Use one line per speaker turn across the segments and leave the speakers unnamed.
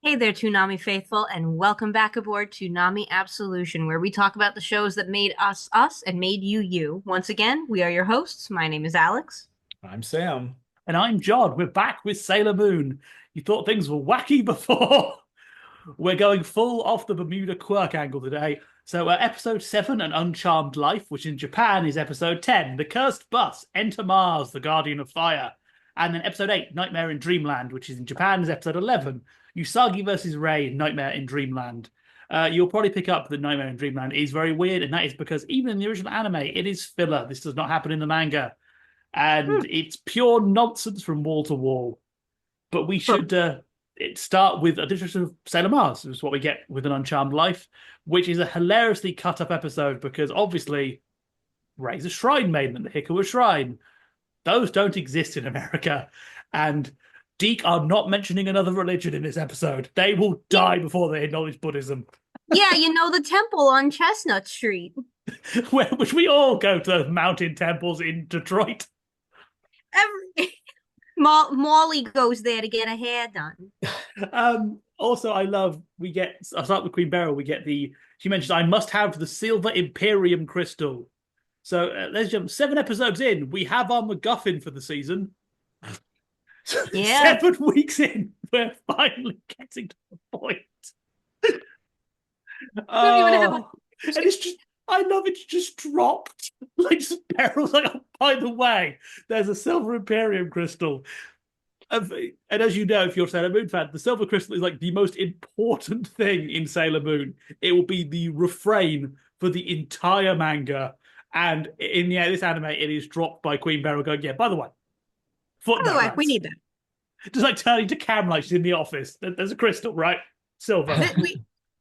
Hey there, Toonami faithful, and welcome back aboard Toonami Absolution, where we talk about the shows that made us us and made you you. Once again, we are your hosts. My name is Alex.
I'm Sam.
And I'm John. We're back with Sailor Moon. You thought things were wacky before? We're going full off the Bermuda quirk angle today. So, episode 7, An Uncharmed Life, which in Japan is episode 10, The Cursed Bus, Enter Mars, the Guardian of Fire. And then episode 8, Nightmare in Dreamland, which is in Japan is episode 11, Usagi versus Rei, Nightmare in Dreamland. You'll probably pick up that Nightmare in Dreamland is very weird, and that is because even in the original anime, it is filler. This does not happen in the manga. And it's pure nonsense from wall to wall. But we should start with a description of Sailor Mars, is what we get with An Uncharmed Life, which is a hilariously cut up episode because obviously Rei's a shrine maiden at the Hikawa Shrine. Those don't exist in America. And Deke are not mentioning another religion in this episode. They will die before they acknowledge Buddhism.
Yeah, the temple on Chestnut Street.
Which we all go to those mountain temples in Detroit.
Molly goes there to get her hair done.
Also, I'll start with Queen Beryl. She mentions, I must have the Silver Imperium Crystal. So let's jump 7 episodes in. We have our MacGuffin for the season.
Yeah.
7 weeks in, we're finally getting to the point. And it's just, I love it's just dropped. Like, Beryl's like, oh, by the way, there's a Silver Imperium Crystal. And as you know, if you're a Sailor Moon fan, the Silver Crystal is like the most important thing in Sailor Moon. It will be the refrain for the entire manga. And in this anime, it is dropped by Queen Beryl going, yeah, by the way,
We need that.
Just like turning to camera like she's in the office. There's a crystal, right? Silver.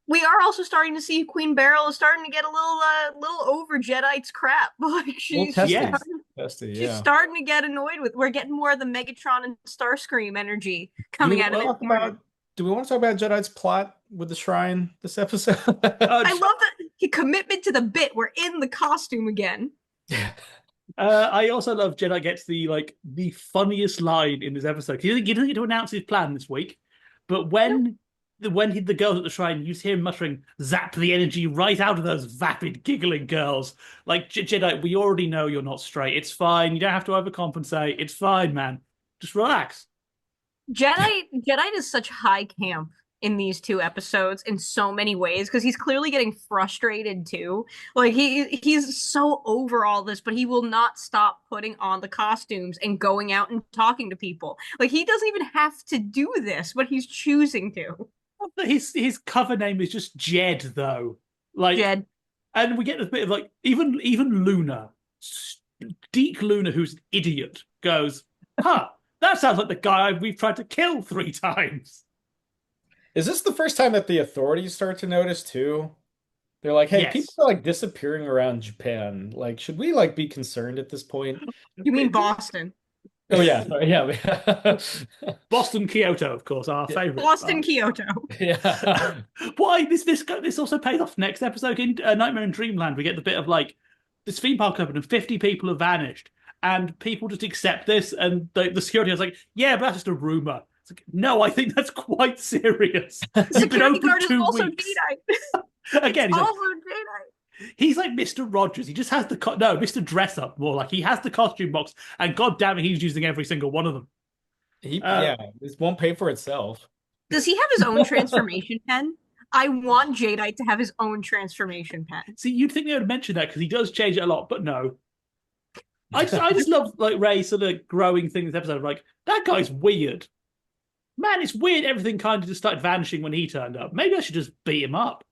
We are also starting to see Queen Beryl is starting to get a little over Jedi's crap. She's starting to get annoyed with. We're getting more of the Megatron and Starscream energy coming out of it.
Do we want to talk about Jedi's plot with the shrine this episode?
I love that commitment to the bit. We're in the costume again.
I also love Jedi gets the funniest line in this episode. He doesn't get to announce his plan this week, but when the girls at the shrine, you hear him muttering, "Zap the energy right out of those vapid, giggling girls." Like, Jedi, we already know you're not straight. It's fine. You don't have to overcompensate. It's fine, man. Just relax.
Jedi is such high camp in these 2 episodes in so many ways because he's clearly getting frustrated too. Like he's so over all this, but he will not stop putting on the costumes and going out and talking to people. Like, he doesn't even have to do this, but he's choosing to.
His cover name is just Jed, though. Like,
Jed.
And we get this bit of like even Luna, Deke Luna, who's an idiot, goes, "Huh, that sounds like the guy we've tried to kill 3 times."
Is this the first time that the authorities start to notice too? They're like, hey,
Yes.
People are like disappearing around Japan. Like, should we like be concerned at this point?
You mean Boston?
Oh yeah, yeah.
Boston, Kyoto, of course, our favorite.
Boston, Kyoto.
Yeah.
Why this also pays off next episode in Nightmare in Dreamland. We get the bit of like this theme park open and 50 people have vanished, and people just accept this, and the security is like, yeah, but that's just a rumor. It's like, no, I think that's quite serious.
Security guard is also Jedi.
Again,
also Jedi.
He's like Mr. Rogers. He just has Mr. Dress Up, more like he has the costume box, and god damn it, he's using every single one of them.
This won't pay for itself.
Does he have his own transformation pen? I want Jadeite to have his own transformation pen.
See, you'd think they would mention that because he does change it a lot, but no. I just love like Rei sort of growing thing this episode. Like, that guy's weird. Man, it's weird everything kind of just started vanishing when he turned up. Maybe I should just beat him up.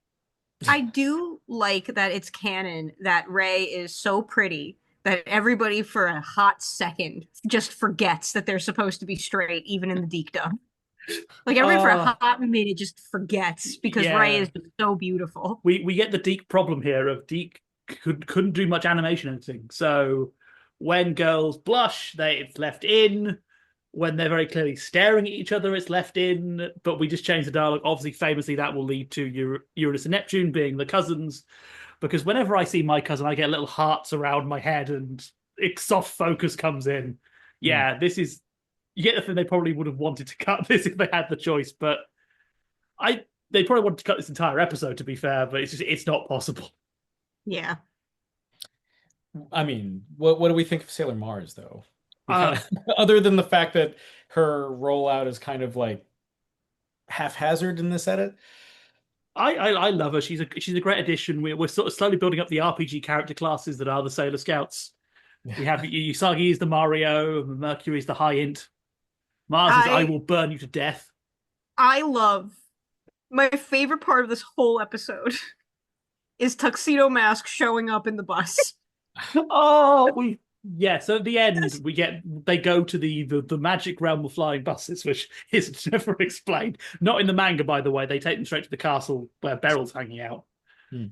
I do like that it's canon that Rei is so pretty that everybody for a hot second just forgets that they're supposed to be straight, even in the Deekdom. Like, everybody for a hot minute just forgets because Rei is just so beautiful.
We get the Deke problem here of Deke couldn't do much animation editing. So when girls blush, it's left in. When they're very clearly staring at each other, it's left in, but we just change the dialogue. Obviously, famously, that will lead to Uranus and Neptune being the cousins, because whenever I see my cousin, I get little hearts around my head and soft focus comes in. Yeah, This is... You get the thing, they probably would have wanted to cut this if they had the choice, but They probably wanted to cut this entire episode, to be fair, but it's not possible.
Yeah.
I mean, what do we think of Sailor Mars, though? We
Uh,
kind of, other than the fact that her rollout is kind of like haphazard in this edit.
I love her. She's a great addition. We're sort of slowly building up the RPG character classes that are the Sailor Scouts. We have Usagi is the Mario, Mercury is the High Int, Mars is I will burn you to death.
I love my favorite part of this whole episode is Tuxedo Mask showing up in the bus.
So at the end they go to the magic realm of flying buses, which is never explained. Not in the manga, by the way. They take them straight to the castle where Beryl's hanging out.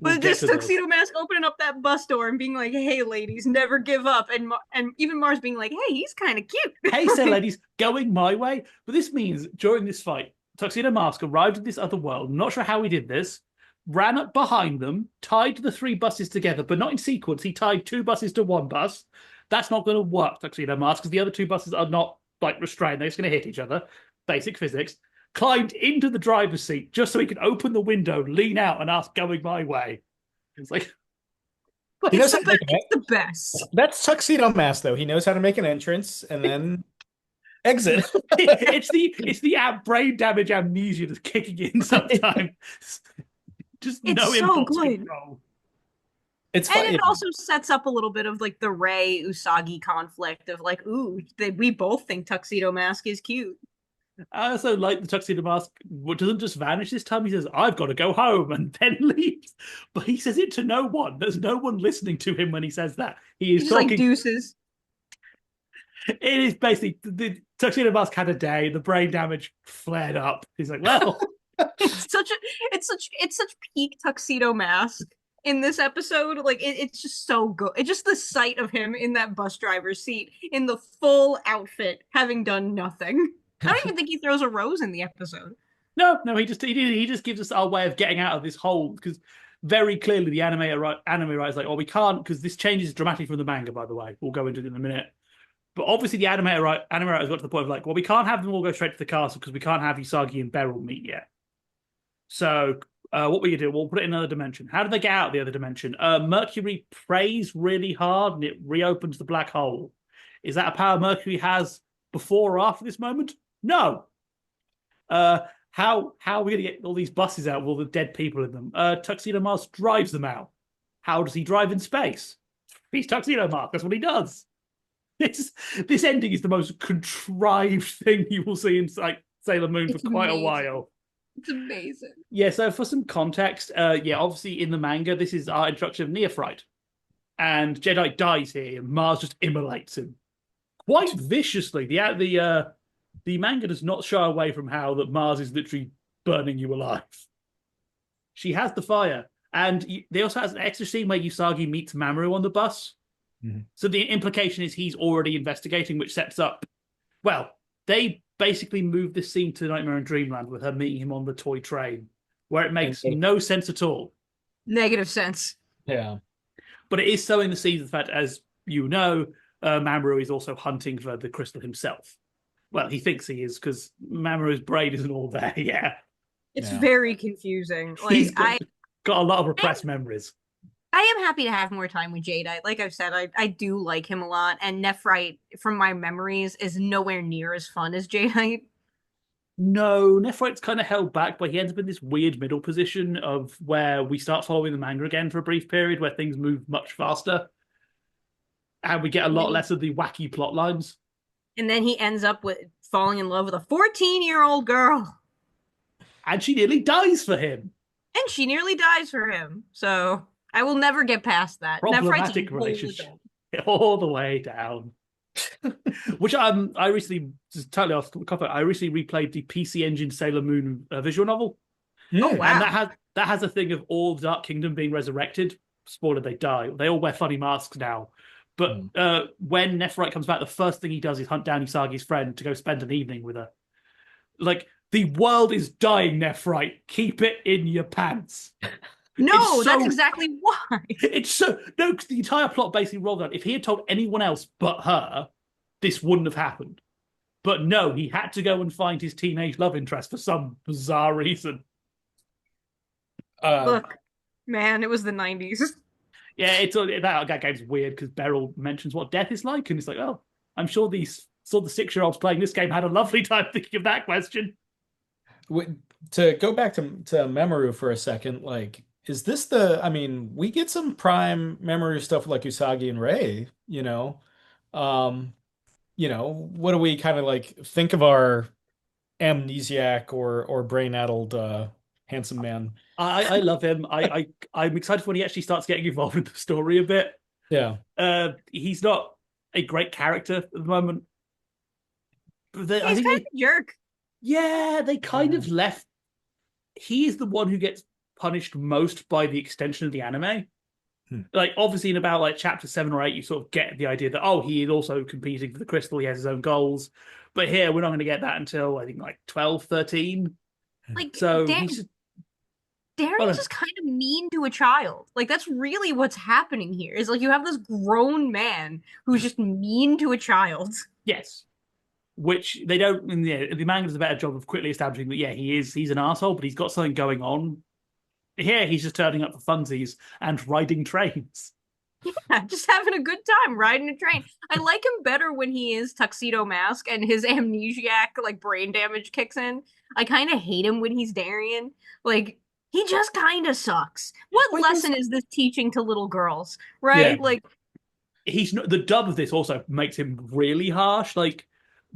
But this Tuxedo Mask opening up that bus door and being like, "Hey, ladies, never give up," and even Mars being like, "Hey, he's kind of cute."
Hey, say, ladies, going my way. But this means during this fight, Tuxedo Mask arrived in this other world. I'm not sure how he did this. Ran up behind them, tied the 3 buses together, but not in sequence. He tied 2 buses to 1 bus. That's not going to work, Tuxedo Mask, because the other 2 buses are not like restrained. They're just going to hit each other. Basic physics. Climbed into the driver's seat just so he could open the window, lean out, and ask, "Going my way." It's like,
it's the best.
That's Tuxedo Mask, though. He knows how to make an entrance and then exit.
it's the brain damage amnesia that's kicking in sometimes. Just
it's
no
so
impulse
good.
control.
It's
and it also sets up a little bit of like the Rei Usagi conflict of like, ooh, we both think Tuxedo Mask is cute.
I also like the Tuxedo Mask, what doesn't just vanish this time. He says, "I've got to go home," and then leaves. But he says it to no one. There's no one listening to him when he says that. He's
just
talking
like deuces.
It is basically the Tuxedo Mask had a day. The brain damage flared up. He's like, "Well,
it's such peak Tuxedo Mask in this episode. Like it's just so good. It's just the sight of him in that bus driver's seat in the full outfit, having done nothing. I don't even think he throws a rose in the episode.
No, he just gives us our way of getting out of this hole, because very clearly the anime writer's like, "Oh, we can't," because this changes dramatically from the manga, by the way. We'll go into it in a minute. But obviously the anime writers got to the point of like, "Well, we can't have them all go straight to the castle because we can't have Usagi and Beryl meet yet. So what we do, we'll put it in another dimension." How do they get out of the other dimension? Mercury prays really hard and it reopens the black hole. Is that a power Mercury has before or after this moment? No. How are we going to get all these buses out with all the dead people in them? Tuxedo Mask drives them out. How does he drive in space? He's Tuxedo Mask. That's what he does. This ending is the most contrived thing you will see in like Sailor Moon for quite a while.
It's amazing.
Yeah, so for some context, obviously in the manga, this is our introduction of Neophrite. And Jedi dies here, and Mars just immolates him. Quite viciously. The manga does not shy away from how that Mars is literally burning you alive. She has the fire. And they also has an extra scene where Usagi meets Mamoru on the bus. Mm-hmm. So the implication is he's already investigating, which sets up... Well, they basically move this scene to Nightmare in Dreamland with her meeting him on the toy train, where it makes no sense at all.
Negative sense.
Yeah.
But it is sowing the seeds of the fact, as you know, Mamoru is also hunting for the crystal himself. Well, he thinks he is, because Mamoru's brain isn't all there. Yeah.
It's very confusing. Like
He's got a lot of repressed memories.
I am happy to have more time with Jadeite. Like I've said, I do like him a lot. And Nephrite, from my memories, is nowhere near as fun as Jadeite.
No, Nephrite's kind of held back, but he ends up in this weird middle position of where we start following the manga again for a brief period where things move much faster. And we get a lot less of the wacky plot lines.
And then he ends up with falling in love with a 14-year-old girl.
And she nearly dies for him.
And she nearly dies for him. So I will never get past that.
Problematic relationship. All the way down. Which I recently, just totally off the cuff, I recently replayed the PC Engine Sailor Moon visual novel.
Oh, wow.
And that has a thing of all of Dark Kingdom being resurrected. Spoiler, they die. They all wear funny masks now. But when Nephrite comes back, the first thing he does is hunt down Usagi's friend to go spend an evening with her. Like, the world is dying, Nephrite. Keep it in your pants.
No, that's exactly why.
It's so... No, because the entire plot basically rolled out. If he had told anyone else but her, this wouldn't have happened. But no, he had to go and find his teenage love interest for some bizarre reason.
Uh,
Look, man, it was the 90s.
Yeah, that game's weird because Beryl mentions what death is like, and it's like, oh, I'm sure these sort of 6-year-olds playing this game had a lovely time thinking of that question.
to go back to Memoru for a second, like, is this the? I mean, we get some prime Memoru stuff like Usagi and Rei, Um, what do we kind of like think of our amnesiac or brain-addled handsome man?
I love him. I'm excited for when he actually starts getting involved in the story a bit.
Yeah.
He's not a great character at the moment. But I
He's
think
kind of a jerk.
yeah, they kind of left. He's the one who gets punished most by the extension of the anime. Like, obviously, in about like chapter 7 or 8, you sort of get the idea that, oh, he is also competing for the crystal. He has his own goals. But here, we're not going to get that until I think like 12, 13.
Like,
So he's just,
Darren's just kind of mean to a child. Like, that's really what's happening here. Is like you have this grown man who's just mean to a child.
yes. Which they don't. The manga does a better job of quickly establishing that, yeah, he's an asshole, but he's got something going on. Here, he's just turning up for funsies and riding trains.
Yeah, just having a good time riding a train. I like him better when he is Tuxedo Mask and his amnesiac, like, brain damage kicks in. I kind of hate him when he's Darien. Like, he just kind of sucks. What
Wait,
lesson is this teaching to little girls,
Yeah.
right? Like,
He's not, the dub of this also makes him really harsh. Like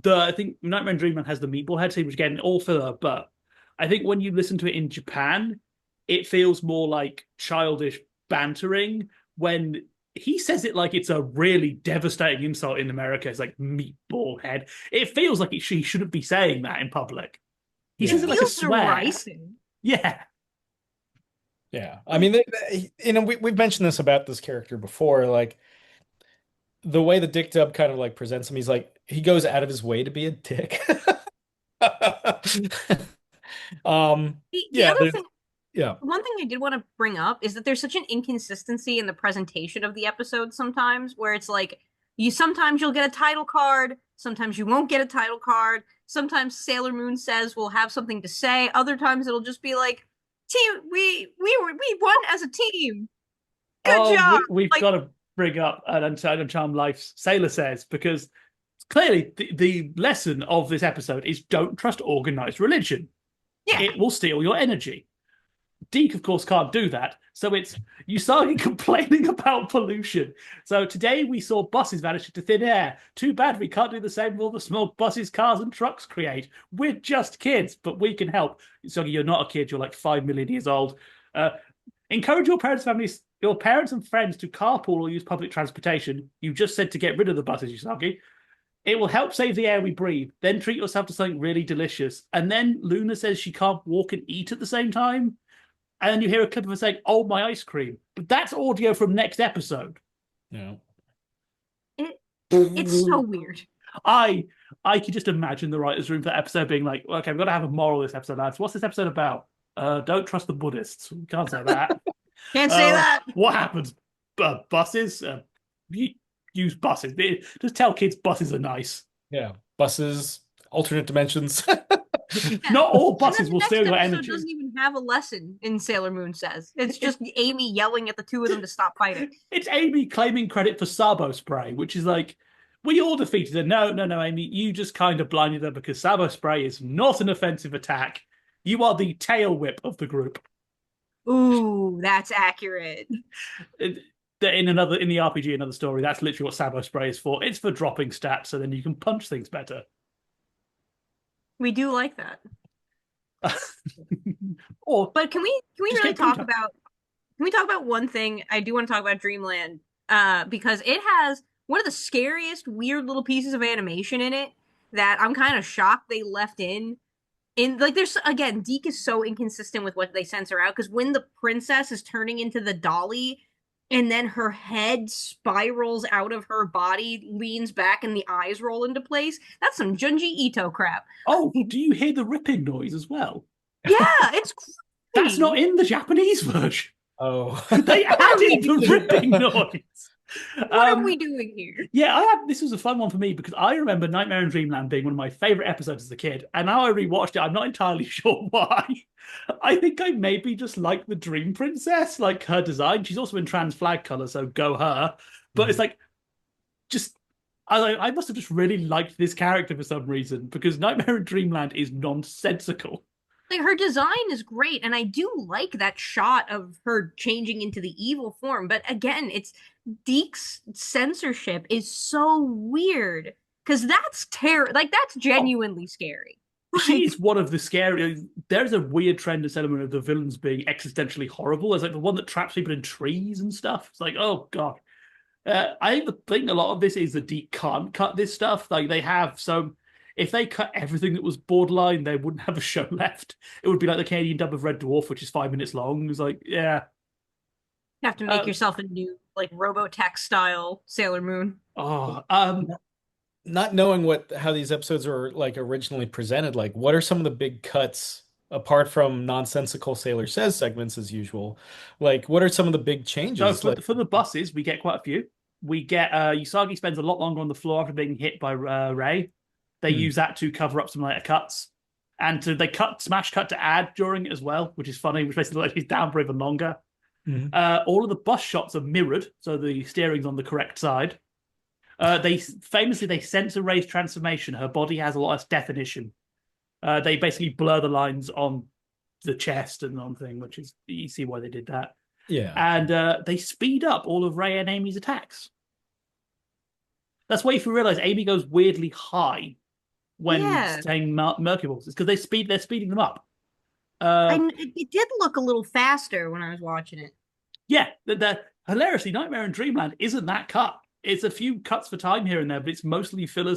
I think Nightmare and Dreamland has the meatball head scene, which again all filler, but I think when you listen to it in Japan, it feels more like childish bantering when he says it like it's a really devastating insult in America. It's like meatball head. It feels like he shouldn't be saying that in public. He says it like a
feels
swear.
derisive.
Yeah.
Yeah. I mean, we've mentioned this about this character before, like the way the Dick Dub kind of like presents him, he goes out of his way to be a dick.
The
Yeah,
other thing,
yeah.
one thing I did want to bring up is that there's such an inconsistency in the presentation of the episode sometimes, where it's like sometimes you'll get a title card, sometimes you won't get a title card. Sometimes Sailor Moon says we'll have something to say. Other times it'll just be like, "Team, we won as a team. Good job."
We've got to bring up an Uncharmed Life Sailor Says, because clearly the lesson of this episode is don't trust organized religion.
Yeah.
It will steal your energy. Deke, of course, can't do that. So it's Usagi complaining about pollution. So today we saw buses vanish into thin air. Too bad we can't do the same with all the smoke buses, cars, and trucks create. We're just kids, but we can help. Usagi, you're not a kid. You're like 5 million years old. Encourage your parents and friends to carpool or use public transportation. You just said to get rid of the buses, Usagi. It will help save the air we breathe. Then treat yourself to something really delicious. And then Luna says she can't walk and eat at the same time. And then you hear a clip of her saying, "Oh, my ice cream." But that's audio from next episode.
Yeah.
It's so weird.
I can just imagine the writers' room for that episode being like, okay, we've got to have a moral this episode, lads. What's this episode about? Don't trust the Buddhists. We can't say that.
Can't say that.
What happens? Buses? Use buses. Just tell kids buses are nice.
Yeah. Buses, alternate dimensions.
Not all buses will steal your energy.
Next episode doesn't even have a lesson in Sailor Moon Says. It's just Amy yelling at the two of them to stop fighting.
It's Amy claiming credit for Sabo Spray, which is like, we all defeated her. No, Amy, you just kind of blinded her because Sabo Spray is not an offensive attack. You are the tail whip of the group.
Ooh, that's accurate.
In the RPG, another story, that's literally what Sabo Spray is for. It's for dropping stats so then you can punch things better.
We do like that.
But
can we really talk about? Can we talk about one thing? I do want to talk about Dreamland, because it has one of the scariest, weird little pieces of animation in it that I'm kind of shocked they left in. Like, there's again, Deke is so inconsistent with what they censor out, because when the princess is turning into the dolly, and then her head spirals out of her body, leans back, and the eyes roll into place. That's some Junji Ito crap.
Oh, do you hear the ripping noise as well?
Yeah, it's crazy.
That's not in the Japanese version.
Oh.
They added the ripping noise.
What are we doing here?
Yeah, this was a fun one for me because I remember Nightmare in Dreamland being one of my favorite episodes as a kid, and now I rewatched it. I'm not entirely sure why. I think I maybe just like the Dream Princess, like her design. She's also in trans flag color, so go her. But it's like, just I must have just really liked this character for some reason because Nightmare in Dreamland is nonsensical.
Like her design is great, and I do like that shot of her changing into the evil form. But again, it's Deke's censorship is so weird because that's like that's genuinely scary.
She is one of the scary. There's a weird trend in element of the villains being existentially horrible. There's like the one that traps people in trees and stuff. It's like, oh god. I think a lot of this is that Deke can't cut this stuff. Like they have so. If they cut everything that was borderline, they wouldn't have a show left. It would be like the Canadian dub of Red Dwarf, which is 5 minutes long. It's like, yeah.
You have to make yourself a new like Robotech style Sailor Moon.
Oh,
Not knowing how these episodes are like originally presented, like what are some of the big cuts apart from nonsensical Sailor Says segments as usual? Like what are some of the big changes?
So for the buses, we get quite a few. We get Usagi spends a lot longer on the floor after being hit by Ray. They use that to cover up some later cuts. And they smash cut to add during it as well, which is funny, which basically like he's down for even longer. All of the bus shots are mirrored, so the steering's on the correct side. They censor Ray's transformation. Her body has a lot less definition. They basically blur the lines on the chest and on thing, which is you see why they did that.
Yeah.
And they speed up all of Ray and Amy's attacks. That's why if you realize Amy goes weirdly high when saying Mercuryballs, it's because they're speeding them up.
It did look a little faster when I was watching it.
Yeah, hilariously, Nightmare in Dreamland isn't that cut. It's a few cuts for time here and there, but it's mostly filler.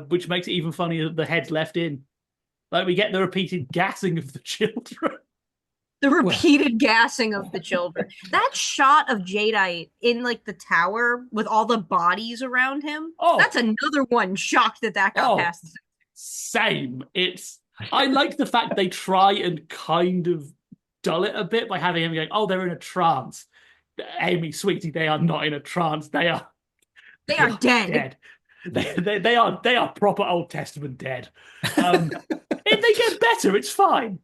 Which makes it even funnier that the head's left in. Like we get the repeated gassing of the children.
The repeated gassing of the children. That shot of Jadeite in like the tower with all the bodies around him. Oh, that's another one shocked that got past.
Same. I like the fact they try and kind of dull it a bit by having him going, oh, they're in a trance. Amy, sweetie, they are not in a trance. They are
dead.
They are proper Old Testament dead. If they get better, it's fine.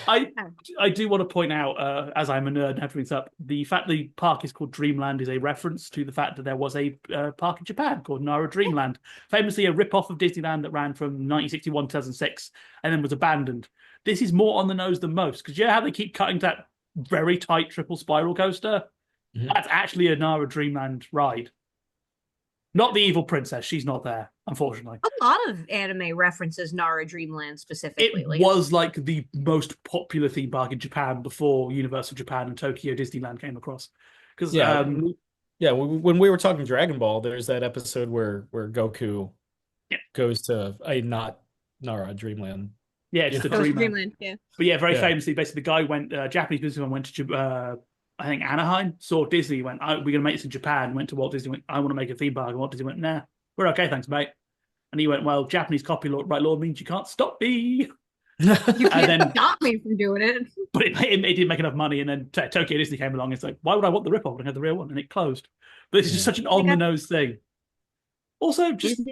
I do want to point out, as I'm a nerd and have to bring this up, the fact the park is called Dreamland is a reference to the fact that there was a park in Japan called Nara Dreamland, famously a rip-off of Disneyland that ran from 1961 to 2006 and then was abandoned. This is more on the nose than most, because you know how they keep cutting to that very tight triple spiral coaster? Mm-hmm. That's actually a Nara Dreamland ride. Not the evil princess. She's not there, unfortunately.
A lot of anime references Nara Dreamland specifically.
It was like the most popular theme park in Japan before Universal Japan and Tokyo Disneyland came across. Because
when we were talking Dragon Ball, there's that episode where Goku goes to a not Nara Dreamland.
Yeah, just a Dreamland.
Yeah.
But yeah, very famously, basically the guy went, Japanese businessman went to I think Anaheim, saw Disney, went, we're going to make this in Japan, went to Walt Disney, went, I want to make a theme park. And Walt Disney went, nah, we're okay, thanks, mate. And he went, well, Japanese copyright law means you can't stop me.
You can't stop me from doing it.
But it didn't make enough money, and then Tokyo Disney came along. It's like, why would I want the rip-off when I had the real one? And it closed. But it's just such an on-the-nose thing. Also, just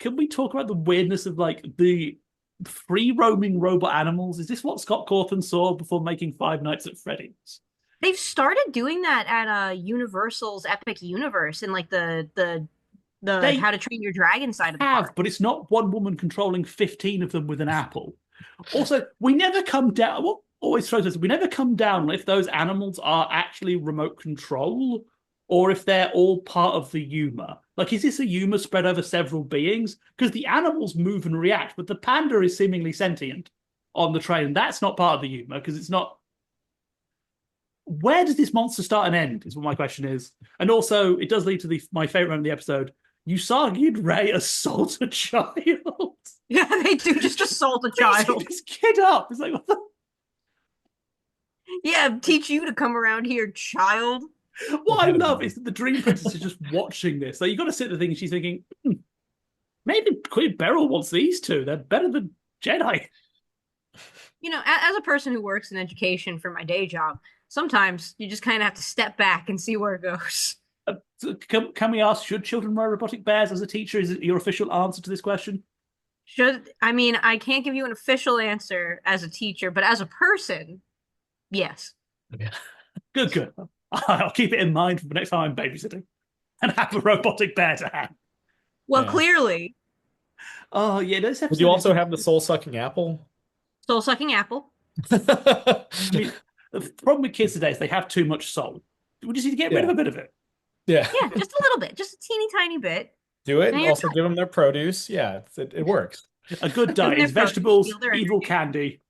can we talk about the weirdness of like the free-roaming robot animals? Is this what Scott Cawthon saw before making Five Nights at Freddy's?
They've started doing that at Universal's Epic Universe in like the How to Train Your Dragon side of the park.
But it's not one woman controlling 15 of them with an apple. Also, we never come down. What always throws us? We never come down if those animals are actually remote control or if they're all part of the Yuma. Like, is this a Yuma spread over several beings? Because the animals move and react, but the panda is seemingly sentient on the train. That's not part of the Yuma because it's not. Where does this monster start and end is what my question is. And also, it does lead to my favorite moment of the episode. Usagi and Ray assault a child.
Yeah, they do just assault a child.
This kid up. It's like, what the?
Yeah, teach you to come around here, child.
What I love is that the Dream Princess is just watching this. Like, you got to sit there thinking, she's thinking, maybe Queen Beryl wants these two. They're better than Jedi.
You know, as a person who works in education for my day job, Sometimes you just kind of have to step back and see where it goes.
So can we ask, should children wear robotic bears as a teacher? Is it your official answer to this question?
I can't give you an official answer as a teacher, but as a person, yes.
Yeah. Good. I'll keep it in mind for the next time I'm babysitting and have a robotic bear to hand.
Well, clearly,
Oh, yeah, this
Would you
episode
also have the soul-sucking apple?
soul-sucking apple.
I mean, the problem with kids today is they have too much soul. We just need to get rid of a bit of it.
Yeah.
Yeah, just a little bit, just a teeny tiny bit.
Do it.
And
Also give them their produce. Yeah, it works.
A good diet
their
is
produce,
vegetables,
feel their
evil
energy.
candy.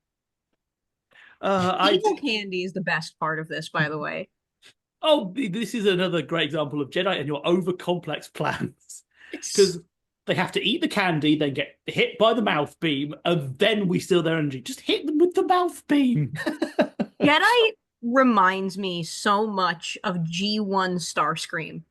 Evil candy is the best part of this, by the way.
Oh, this is another great example of Jedi and your over complex plans.
It's
Because they have to eat the candy, then get hit by the mouth beam, and then we steal their energy. Just hit them with the mouth beam.
Jedi reminds me so much of G1 Starscream.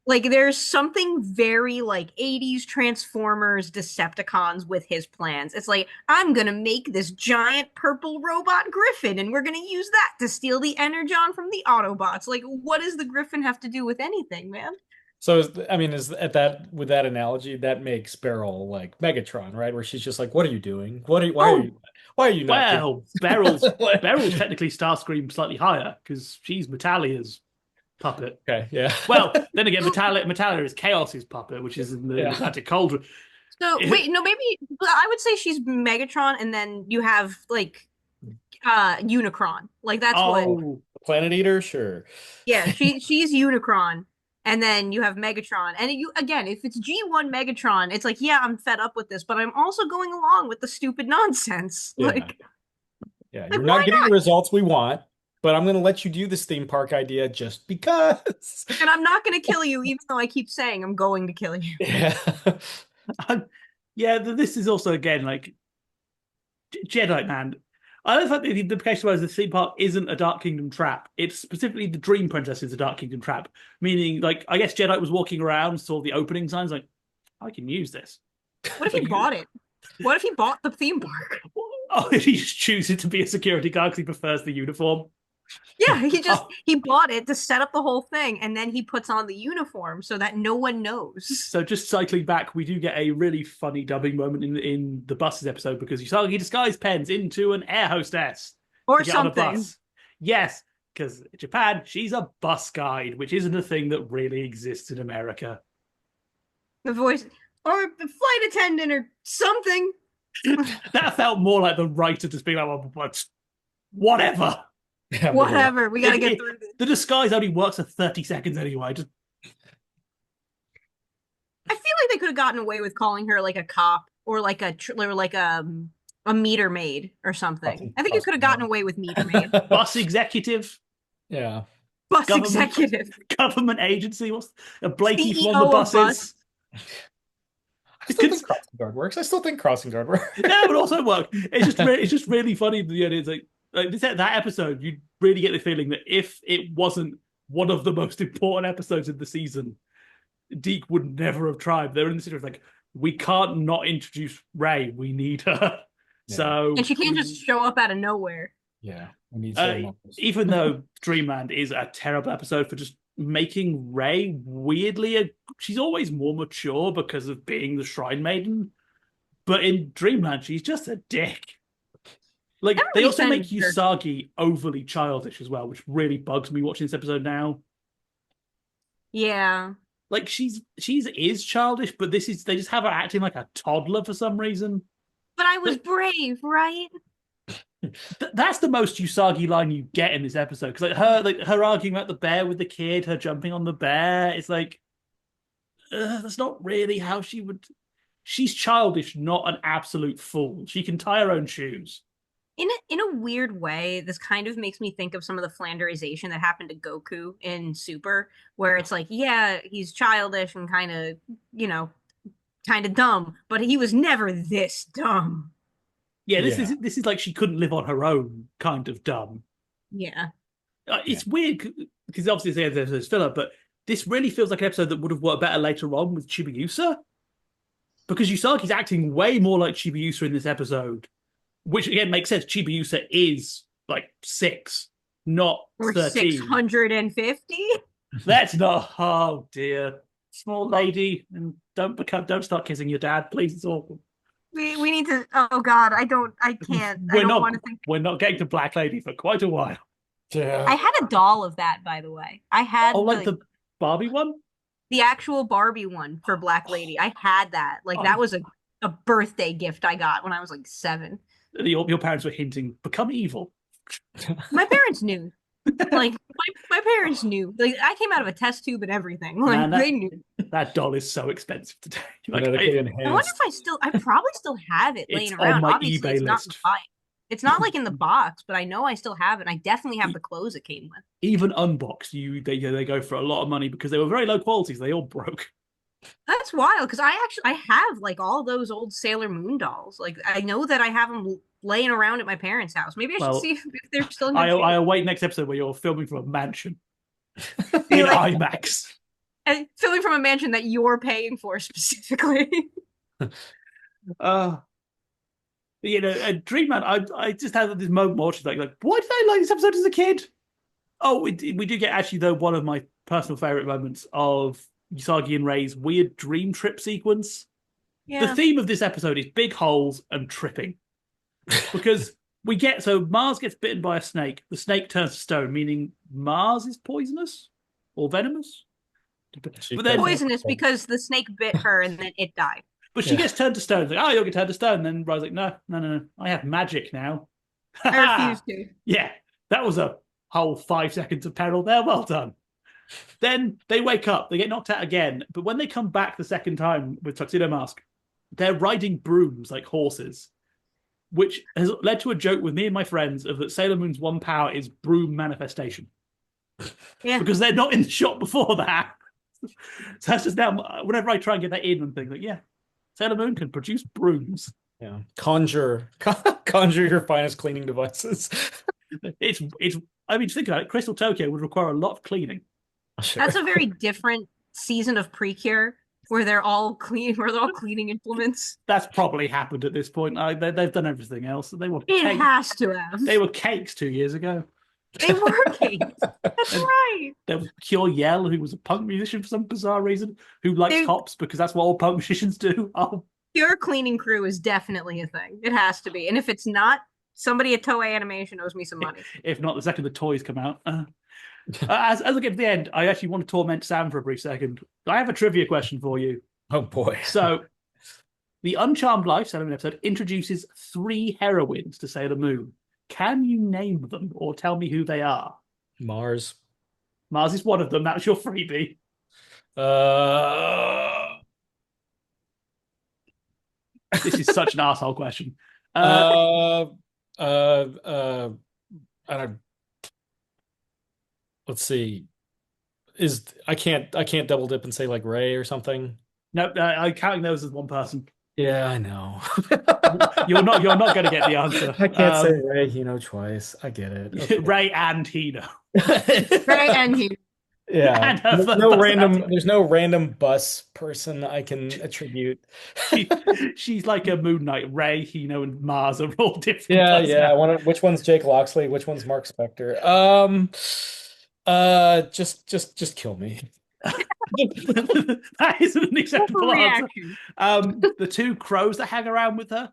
Like there's something very like 80s Transformers Decepticons with his plans. It's like, I'm gonna make this giant purple robot griffin and we're gonna use that to steal the energon from the Autobots. Like, what does the griffin have to do with anything, man?
So is at that with that analogy that makes Beryl like Megatron, right? Where she's just like, "What are you doing? Why are you not?"
Well, Beryl's technically Starscream slightly higher because she's Metalia's puppet.
Okay, yeah.
Well, then again, Metalia is Chaos's puppet, which is in the Atlantic Cauldron.
So wait, no, maybe I would say she's Megatron, and then you have like Unicron. Like that's what
Planet Eater, sure.
Yeah, she's Unicron. And then you have Megatron. And you again, if it's G1 Megatron, it's like, yeah, I'm fed up with this, but I'm also going along with the stupid nonsense.
Yeah.
Like,
you're not getting the results we want, but I'm going to let you do this theme park idea just because.
And I'm not going to kill you, even though I keep saying I'm going to kill you.
Yeah.
Yeah, this is also, again, like, Jedi, man. I don't think the implication was the theme park isn't a Dark Kingdom trap. It's specifically the Dream Princess is a Dark Kingdom trap. Meaning, like, I guess Jedi was walking around, saw the opening signs, like, I can use this.
What if he bought it? What if he bought the theme park?
Oh, if he just chooses to be a security guard because he prefers the uniform?
Yeah, he bought it to set up the whole thing, and then he puts on the uniform so that no one knows.
So just cycling back, we do get a really funny dubbing moment in the buses episode because Usagi disguise pens into an air hostess
or
to get
something.
On a bus. Yes, because Japan, she's a bus guide, which isn't a thing that really exists in America.
The voice or the flight attendant or something.
That felt more like the writer just being like, whatever.
Yeah,
whatever. We gotta get through this.
The disguise only works for 30 seconds anyway. Just...
I feel like they could have gotten away with calling her like a cop or like a meter maid or something. I think you could have gotten away with meter maid.
Bus executive.
Yeah.
Bus executive.
Government agency. What's a Blakey
CEO
from the buses?
I still think crossing guard works.
Yeah, it would also work. It's just really funny. It's like that episode, you really get the feeling that if it wasn't one of the most important episodes of the season, Deke would never have tried. They're in the situation like, we can't not introduce Rey. We need her. Yeah. So
and she can't just show up out of nowhere.
Yeah, we need
even though Dreamland is a terrible episode for just making Rey weirdly, she's always more mature because of being the Shrine Maiden. But in Dreamland, she's just a dick. Like, they also make Usagi overly childish as well, which really bugs me watching this episode now.
Yeah.
Like, she's is childish, but they just have her acting like a toddler for some reason.
But I was brave, right?
That's the most Usagi line you get in this episode. Because her arguing about the bear with the kid, her jumping on the bear, it's like, that's not really how she would... She's childish, not an absolute fool. She can tie her own shoes.
In a weird way, this kind of makes me think of some of the Flanderization that happened to Goku in Super, where it's like, yeah, he's childish and kind of dumb, but he was never this dumb.
Yeah, this is like she couldn't live on her own kind of dumb.
Yeah.
It's weird because obviously there's filler, but this really feels like an episode that would have worked better later on with Chibiusa. Because Usagi's acting way more like Chibiusa in this episode. Which, again, makes sense. Chibiusa is, like, 6. not
Or
13.
650?
That's not. Oh dear, small lady, and don't start kissing your dad, please. It's awful.
We need to. Oh God, I can't. I
We're
don't
not
want to think.
we're not getting to Black Lady for quite a while.
Yeah.
I had a doll of that, by the way. I
Oh,
had
like the Barbie one.
the actual Barbie one for Black Lady. I had that. Like
Oh,
that was a birthday gift I got when I was like 7.
your parents were hinting, become evil.
My parents knew. Like my parents knew. Like I came out of a test tube and everything. Like
Man,
they knew.
that doll is so expensive today. Like
Genetically
I wonder
enhanced.
if I probably still have it
it's
laying
on
around.
my
Obviously,
eBay
it's not in the
list.
box. It's not like in the box, but I know I still have it. I definitely have the clothes it came with.
Even unboxed, they go for a lot of money because they were very low quality. So they all broke.
That's wild because I have like all those old Sailor Moon dolls. Like I know that I have them laying around at my parents' house. Maybe I should
Well,
see if they're still in
I
good
I
shape.
await next episode where you're filming from a mansion in
Like
IMAX.
and filming from a mansion that you're paying for specifically.
Uh, Dreamland. I just had this moment watching like, why did I like this episode as a kid? Oh, we do get actually though one of my personal favorite moments of Usagi and Rei's weird dream trip sequence. The
Yeah.
theme of this episode is big holes and tripping because Mars gets bitten by a snake. The snake turns to stone, meaning Mars is poisonous or venomous. But then,
Poisonous because the snake bit her and then it died.
but she gets turned to stone. It's like, oh, you'll get turned to stone. And then Rai's like, no, no, no, no. I have magic now.
I refuse to.
Yeah, that was a whole 5 seconds of peril there. Well done. Then they wake up, they get knocked out again. But when they come back the second time with Tuxedo Mask, they're riding brooms like horses, which has led to a joke with me and my friends of that Sailor Moon's one power is broom manifestation.
Yeah.
Because they're not in the shot before that. So that's just now, whenever I try and get that in and think, like, yeah, Sailor Moon can produce brooms.
Yeah. Conjure your finest cleaning devices.
It's I mean, think about it. Crystal Tokyo would require a lot of cleaning.
Sure.
That's a very different season of Precure where they're all cleaning implements.
That's probably happened at this point. They've done everything else.
It has to have.
They were cakes 2 years ago.
They were cakes. That's right.
There was Pure Yell, who was a punk musician for some bizarre reason, who likes cops because that's what all punk musicians do. Oh,
Pure cleaning crew is definitely a thing. It has to be. And if it's not, somebody at Toei Animation owes me some money.
if not, the second the toys come out. As I get to the end, I actually want to torment Sam for a brief second. I have a trivia question for you.
Oh boy.
So, the Uncharmed Life Sailor Moon episode introduces 3 heroines to Sailor Moon. Can you name them or tell me who they are?
Mars.
Mars is one of them. That's your freebie. This is such an asshole question.
I don't. Let's see. I can't double dip and say like Ray or something.
No, I'm counting those as one person.
Yeah, I know.
You're not going to get the answer.
I can't say Ray Hino twice. I get it. Okay.
Ray and Hino.
Ray and Hino.
Yeah. There's no random bus person I can attribute.
She's like a Moon Knight. Ray, Hino, and Mars are all different.
Yeah. Which one's Jake Loxley? Which one's Mark Spector? Just kill me.
That isn't an acceptable answer. The 2 crows that hang around with her,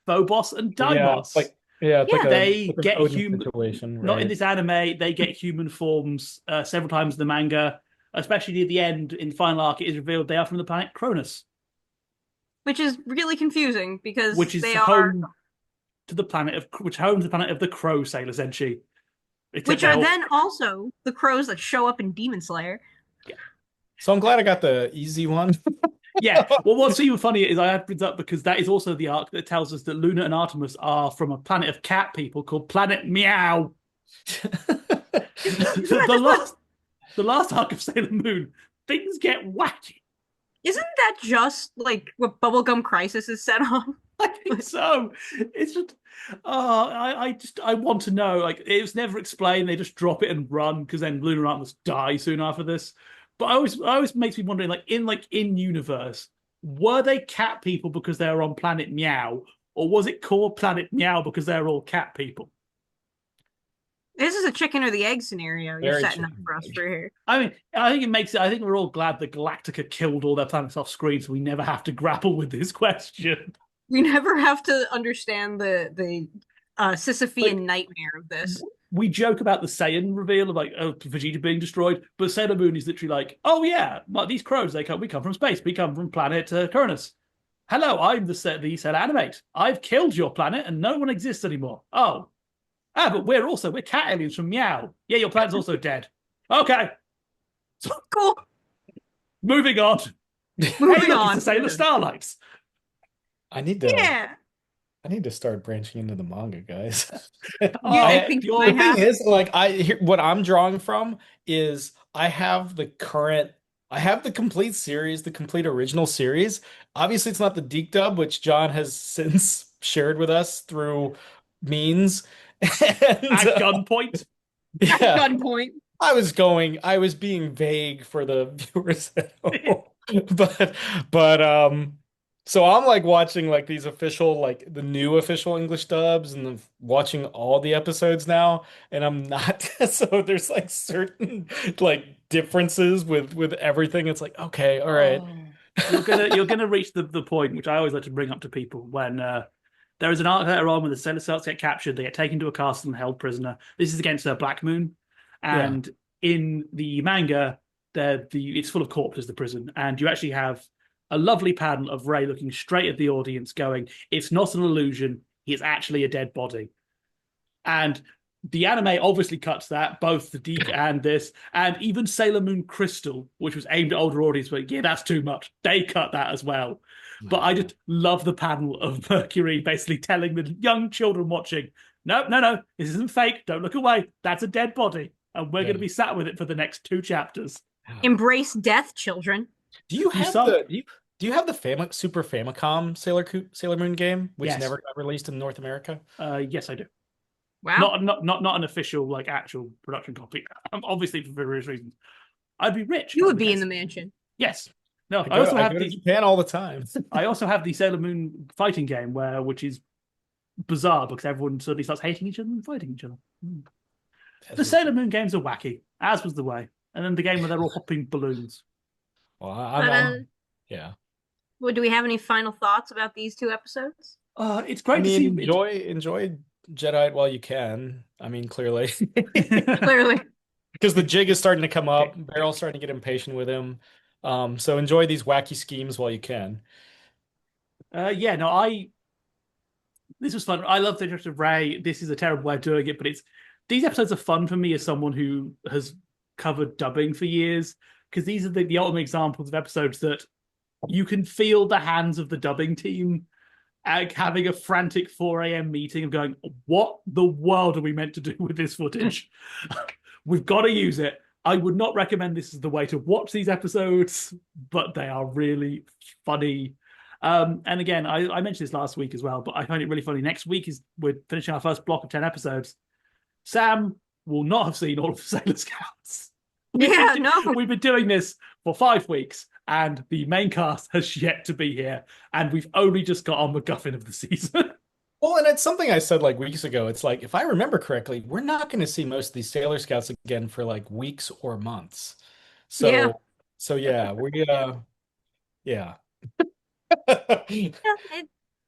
Phobos and Deimos. They get human. Situation, right? Not in this anime. They get human forms several times in the manga, especially near the end. In the final arc, it is revealed they are from the planet Cronus,
which is really confusing because
they home to the planet of the Crow Sailor Senshi.
Which are then also the crows that show up in Demon Slayer.
Yeah.
So I'm glad I got the easy one.
Yeah. Well, what's even funny is I had brings up because that is also the arc that tells us that Luna and Artemis are from a planet of cat people called Planet Meow. the last arc of Sailor Moon, things get wacky.
Isn't that just like what Bubblegum Crisis is set on?
I think so. It's just I want to know. Like, it was never explained. They just drop it and run because then Luna and Artemis die soon after this. But I always makes me wondering, in universe, were they cat people because they were on Planet Meow, or was it called Planet Meow because they're all cat people?
This is a chicken or the egg scenario you're
Very
setting up
chicken
for us
egg.
for here.
I mean, I think it makes it. I think we're all glad that Galactica killed all their planets off screen, so we never have to grapple with this question.
We never have to understand the Sisyphean
Like,
nightmare of this.
we joke about the Saiyan reveal of like Vegeta being destroyed, but Sailor Moon is literally like, oh yeah, like, these crows, we come from space, we come from planet Cronus. Hello, I'm the Sailor Animate. I've killed your planet and no one exists anymore. Oh, but we're cat aliens from Meow. Yeah, your planet's also dead. Okay, so
Cool.
moving on. Hey,
Moving
look, it's
on.
the Sailor Starlights.
I need to
Yeah.
I need to start branching into the manga, guys.
Yeah, I
Oh,
think you
you're
The
might
thing
have.
is, like, what I'm drawing from is I have the complete series, the complete original series. Obviously, it's not the Deke dub, which John has since shared with us through means. And
at gunpoint.
At
yeah,
gunpoint.
I was being vague for the viewers at home. But but so I'm like watching like these official like the new official English dubs and then watching all the episodes now and I'm not so there's like certain like differences with everything. It's like okay, all right.
Oh, you're gonna reach the point which I always like to bring up to people when there is an arc later on where the Sailor Scouts get captured, they get taken to a castle and held prisoner. This is against Black Moon,
Yeah.
and in the manga, it's full of corpses, the prison, and you actually have a lovely panel of Ray looking straight at the audience, going, "It's not an illusion. He is actually a dead body." And the anime obviously cuts that, both the Deke and this, and even Sailor Moon Crystal, which was aimed at older audience, but yeah, that's too much. They cut that as well. But I just love the panel of Mercury basically telling the young children watching, no, no, no, this isn't fake. Don't look away. That's a dead body. And we're
Yeah.
going to be sat with it for the next 2 chapters.
Embrace death, children.
Do you
You
have
saw?
do you have the Super Famicom Sailor Moon game, which
Yes.
never got released in North America?
Yes, I do.
Wow.
Not an official, like, actual production copy. Obviously, for various reasons. I'd be rich.
You
That
would be in
case.
the mansion.
Yes. No, I also
I
have
go to
the
Japan all the time.
I also have the Sailor Moon fighting game which is bizarre because everyone suddenly starts hating each other and fighting each other. The Sailor Moon games are wacky, as was the way. And then the game where they're all popping balloons.
Well,
But
yeah.
well, do we have any final thoughts about these 2 episodes?
It's
I
great to
mean,
see.
enjoy Jedi while you can. I mean, clearly,
Clearly.
because the jig is starting to come up. Barrel's starting to get impatient with him. So enjoy these wacky schemes while you can.
Yeah, no, this was fun. I love the interest of Ray. This is a terrible way of doing it, but these episodes are fun for me as someone who has covered dubbing for years, because these are the ultimate examples of episodes that you can feel the hands of the dubbing team having a frantic 4 a.m. meeting of going, what the world are we meant to do with this footage? We've got to use it. I would not recommend this as the way to watch these episodes, but they are really funny. And again, I mentioned this last week as well, but I find it really funny. Next week we're finishing our first block of 10 episodes. Sam will not have seen all of the Sailor Scouts.
Yeah, no.
We've been doing this for 5 weeks, and the main cast has yet to be here, and we've only just got our MacGuffin of the season.
Well, and it's something I said like weeks ago. It's like, if I remember correctly, we're not going to see most of these Sailor Scouts again for like weeks or months. So,
Yeah.
yeah, yeah.
Yeah,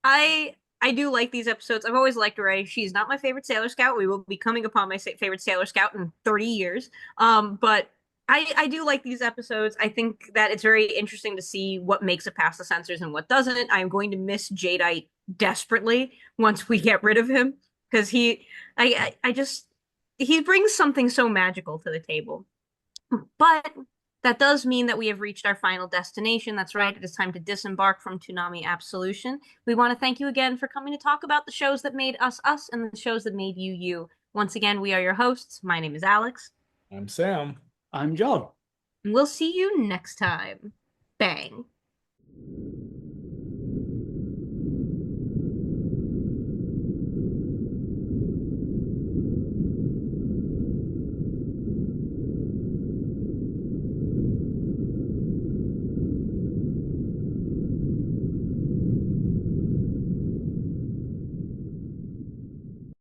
I do like these episodes. I've always liked Ray. She's not my favorite Sailor Scout. We will be coming upon my favorite Sailor Scout in 30 years. But I do like these episodes. I think that it's very interesting to see what makes it past the censors and what doesn't. I'm going to miss Jadeite desperately once we get rid of him because I just he brings something so magical to the table. But that does mean that we have reached our final destination. That's right. It is time to disembark from Toonami Absolution. We want to thank you again for coming to talk about the shows that made us us and the shows that made you you. Once again, we are your hosts. My name is Alyx.
I'm Sam.
I'm John.
And we'll see you next time. Bang.